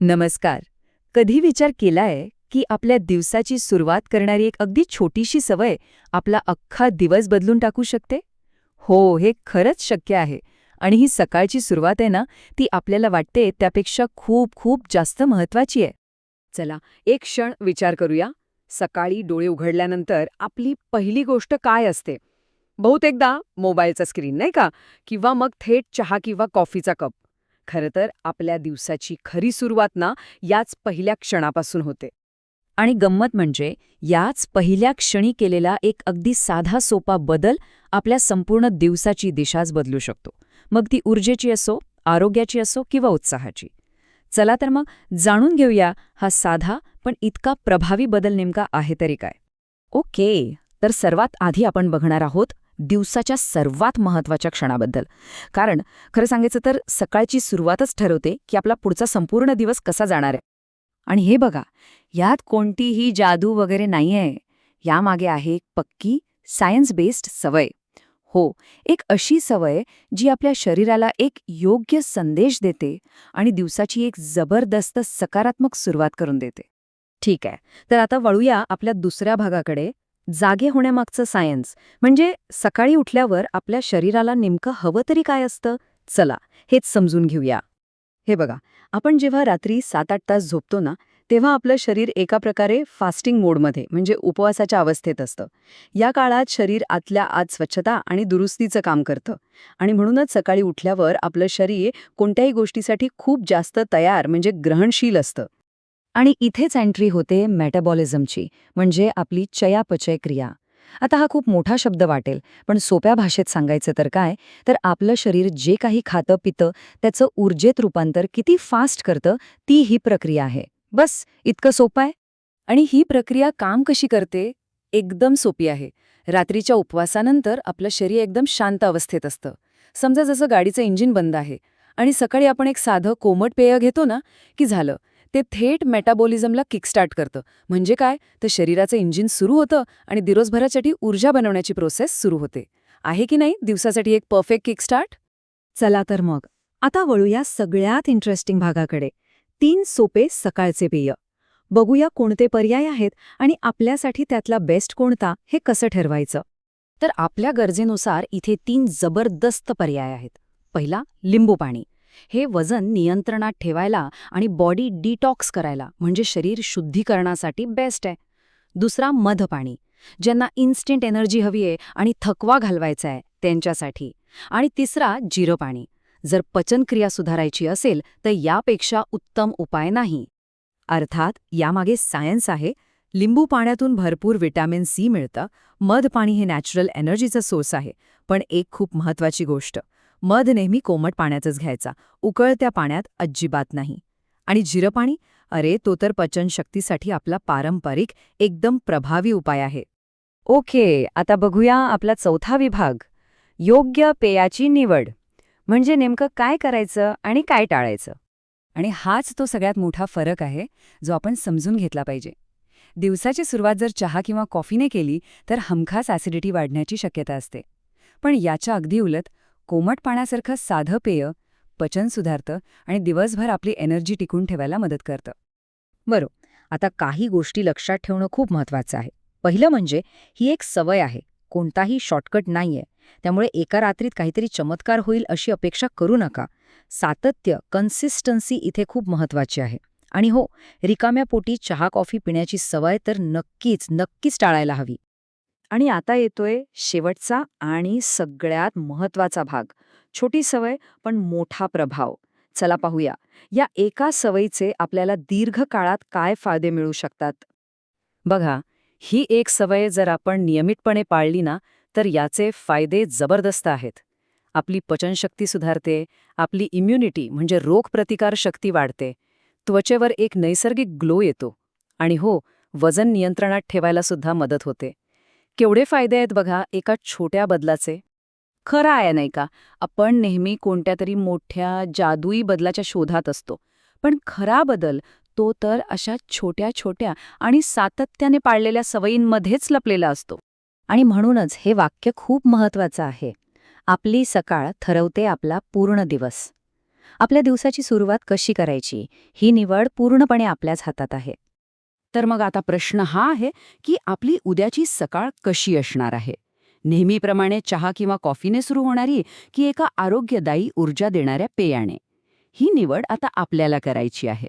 नमस्कार. कधी विचार केलाय की आपल्या दिवसाची सुरुवात करणारी एक अगदी छोटीशी सवय आपला अख्खा दिवस बदलून टाकू शकते? हो, हे खरंच शक्य आहे. आणि ही सकाळची सुरुवात आहे ना, ती आपल्याला वाटते त्यापेक्षा खूप खूप जास्त महत्वाची आहे. चला एक क्षण विचार करूया. सकाळी डोळे उघडल्यानंतर आपली पहिली गोष्ट काय असते? बहुतेकदा मोबाईलचा स्क्रीन नाही का? किंवा मग थेट चहा किंवा कॉफीचा कप. खरं तर आपल्या दिवसाची खरी सुरुवात ना याच पहिल्या क्षणापासून होते. आणि गंमत म्हणजे याच पहिल्या क्षणी केलेला एक अगदी साधा सोपा बदल आपल्या संपूर्ण दिवसाची दिशाच बदलू शकतो. मग ती ऊर्जेची असो, आरोग्याची असो किंवा उत्साहाची. चला तर मग जाणून घेऊया हा साधा पण इतका प्रभावी बदल नेमका आहे तरी काय. ओके, तर सर्वात आधी आपण बघणार आहोत दिवसाच्या सर्वात महत्त्वाच्या क्षणाबद्दल. कारण खरं सांगायचं तर सकाळची सुरुवातच ठरवते की आपला पुढचा संपूर्ण दिवस कसा जाणार आहे. आणि हे बघा, यात कोणतीही जादू वगैरे नाहीये. यामागे आहे एक पक्की सायन्स बेस्ड सवय. हो, एक अशी सवय जी आपल्या शरीराला एक योग्य संदेश देते आणि दिवसाची एक जबरदस्त सकारात्मक सुरुवात करून देते. ठीक आहे, तर आता वळूया आपल्या दुसऱ्या भागाकडे, जागे होण्यामागचं सायन्स. म्हणजे सकाळी उठल्यावर आपल्या शरीराला नेमकं हवं तरी काय असतं? चला, हेच समजून घेऊया. हे बघा, आपण जेव्हा रात्री 7-8 तास झोपतो ना, तेव्हा आपलं शरीर एका प्रकारे फास्टिंग मोडमध्ये म्हणजे उपवासाच्या अवस्थेत असतं. या काळात शरीर आतल्या आत स्वच्छता आणि दुरुस्तीचं काम करतं. आणि म्हणूनच सकाळी उठल्यावर आपलं शरीर कोणत्याही गोष्टीसाठी खूप जास्त तयार म्हणजे ग्रहणशील असतं. आणि इथेच एंट्री होते मेटाबॉलिझमची, म्हणजे आपली चयापचय क्रिया. आता हा खूप मोठा शब्द वाटेल, पण सोप्या भाषेत सांगायचं तर काय, तर आपलं शरीर जे काही खातं पितं त्याचं ऊर्जेत रूपांतर किती फास्ट करतं, ती ही प्रक्रिया आहे. बस इतकं सोपं आहे. आणि ही प्रक्रिया काम कशी करते? एकदम सोपी आहे. रात्रीच्या उपवासानंतर आपलं शरीर एकदम शांत अवस्थेत असतं. समजा जसं गाडीचं इंजिन बंद आहे आणि सकाळी आपण एक साधं कोमट पेय घेतो ना, की झालं. ते थेट मेटाबॉलिझमला किकस्टार्ट करतं. म्हणजे काय? तर शरीराचं इंजिन सुरू होतं आणि दिवसभरासाठी ऊर्जा बनवण्याची प्रोसेस सुरू होते. आहे की नाही दिवसासाठी एक परफेक्ट किकस्टार्ट? चला तर मग आता वळूया सगळ्यात इंटरेस्टिंग भागाकडे. 3 सोपे सकाळचे पेय. बघूया कोणते पर्याय आहेत आणि आपल्यासाठी त्यातला बेस्ट कोणता हे कसं ठरवायचं. तर आपल्या गरजेनुसार इथे 3 जबरदस्त पर्याय आहेत. पहिला, लिंबू पाणी. हे वजन नियंत्रणात ठेवायला आणि बॉडी डिटॉक्स करायला म्हणजे शरीर शुद्धीकरणासाठी बेस्ट आहे. दुसरा, मध पाणी. ज्यांना इन्स्टंट एनर्जी हवी आहे आणि थकवा घालवायचा आहे त्यांच्यासाठी. आणि तिसरा, जिरं पाणी. जर पचनक्रिया सुधारायची असेल तर यापेक्षा उत्तम उपाय नाही. अर्थात यामागे सायन्स आहे. लिंबू पाण्यातून भरपूर विटॅमिन सी मिळतं. मध पाणी हे नॅचरल एनर्जीचा सोर्स आहे. पण एक खूप महत्वाची गोष्ट, मध नेहमी कोमट पाण्यातच घ्यायचा, उकळत्या पाण्यात अजिबात नाही. आणि जिरं पाणी, अरे तो तर पचनशक्तीसाठी आपला पारंपरिक एकदम प्रभावी उपाय आहे. ओके, आता बघूया आपला चौथा विभाग, योग्य पेयाची निवड. म्हणजे नेमकं काय करायचं आणि काय टाळायचं. आणि हाच तो सगळ्यात मोठा फरक आहे जो आपण समजून घेतला पाहिजे. दिवसाची सुरुवात जर चहा किंवा कॉफीने केली तर हमखास ॲसिडिटी वाढण्याची शक्यता असते. पण याच्या अगदी उलट कोमट पाण्यासारखं साधं पेय पचन सुधारतं आणि दिवसभर आपली एनर्जी टिकून ठेवायला मदत करतं. बरं, आता काही गोष्टी लक्षात ठेवणं खूप महत्त्वाचं आहे. पहिलं म्हणजे ही एक सवय आहे, कोणताही शॉर्टकट नाहीये. त्यामुळे एका रात्रीत काहीतरी चमत्कार होईल अशी अपेक्षा करू नका. सातत्य, कन्सिस्टन्सी इथे खूप महत्त्वाची आहे. आणि हो, रिकाम्या पोटी चहा कॉफी पिण्याची सवय तर नक्कीच टाळायला हवी. आणि आता येतोय शेवटचा आणि सगळ्यात महत्त्वाचा भाग, छोटी सवय पण मोठा प्रभाव. चला पाहूया या एका सवयीचे आपल्याला दीर्घकाळात काय फायदे मिळू शकतात. बघा, ही एक सवय जर आपण नियमितपणे पाळली ना तर याचे फायदे जबरदस्त आहेत. आपली पचनशक्ती सुधारते, आपली इम्युनिटी म्हणजे रोगप्रतिकार शक्ती वाढते, त्वचेवर एक नैसर्गिक ग्लो येतो आणि हो, वजन नियंत्रणात ठेवायला सुद्धा मदत होते. केवढे फायदे आहेत बघा एका छोट्या बदलाचे. खरं आहे नाही का, आपण नेहमी कोणत्या तरी मोठ्या जादुई बदलाच्या शोधात असतो. पण खरा बदल तो तर अशा छोट्या छोट्या आणि सातत्याने पाळलेल्या सवयींमध्येच लपलेला असतो. आणि म्हणूनच हे वाक्य खूप महत्त्वाचं आहे. आपली सकाळ ठरवते आपला पूर्ण दिवस. आपल्या दिवसाची सुरुवात कशी करायची ही निवड पूर्णपणे आपल्याच हातात आहे. तर मग आता प्रश्न हा आहे की आपली उद्याची सकाळ कशी असणार आहे? नेहमीप्रमाणे चहा किंवा कॉफीने सुरू होणारी की एका आरोग्यदायी ऊर्जा देणाऱ्या पेयाने? ही निवड आता आपल्याला करायची आहे.